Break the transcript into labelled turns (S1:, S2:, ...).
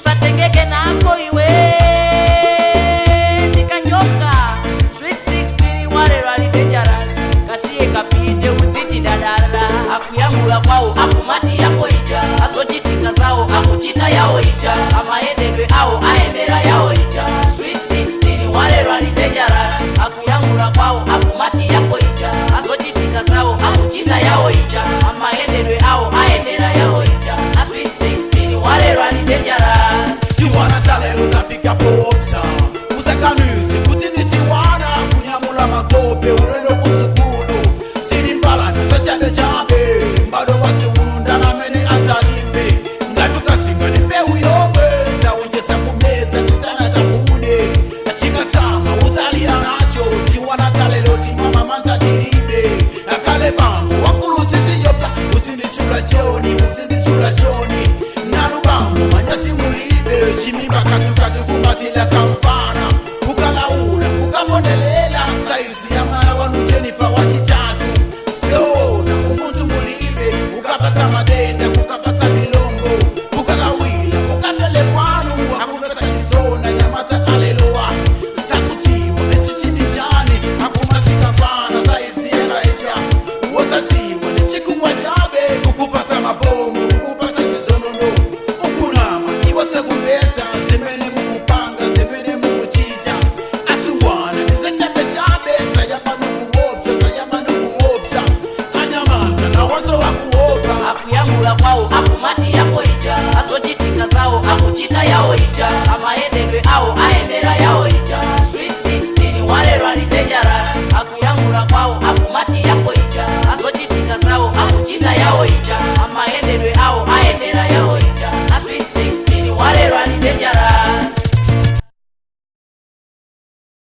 S1: usatengeke nako iwe nikanyoka sweet 16 wale rali dangerous kasiye kapite utiti dadala akuyamula kwao akumati yako ija asojitika zao akuchita yao ija amaendedwe ao aendera yao ija sweet 16 wale rali dangerous akuyamula kwao akumati yako ija asojitika zao akuchita yao ija amaendedwe ao aendera yao ija sweet 16 wale rali dangerous
S2: Tiwana talelo tafika popsa Usakanuzi kutini tiwana kunyamula makope urendo kusukulu Siri mbala nusa chabe chabe Mbado watu urundana mene atalimbe Ngatuka singa ni peu yobe Tawengesa kumeza nisana takude Achika tama utalia nacho Tiwana talelo timama manta tiribe Akale bambu wakulu siti yoka Usindi chula joni, usindi chula joni Nanu bambu manyasi mulibe Chimimba katukatu kumbatila kamfana Kukalaula, kukamondelela Saisi ya mara wanu Jennifer wachitatu Siona, umunzu mulibe Ukapasa matenda, kukapasa milongo Kukalawila, kukapele kwanu Akupesa nisona, nyamata aleloa Sakutiwa, echichini chani Akumatika pana, saisi ya gaeja Uosatiwa, nichikumwa chabe Kukupasa mabomu, kukupasa chisonono Ukunama, iwase kumbesa Zemene mukupanga, zemene mukuchita Asungwana, nisechabe chabe Sayama nukuopta, sayama nukuopta Anyamata, na wazo wakuopa
S1: akuyamula kwao akumati yako ija asojitika zao akuchita yao ija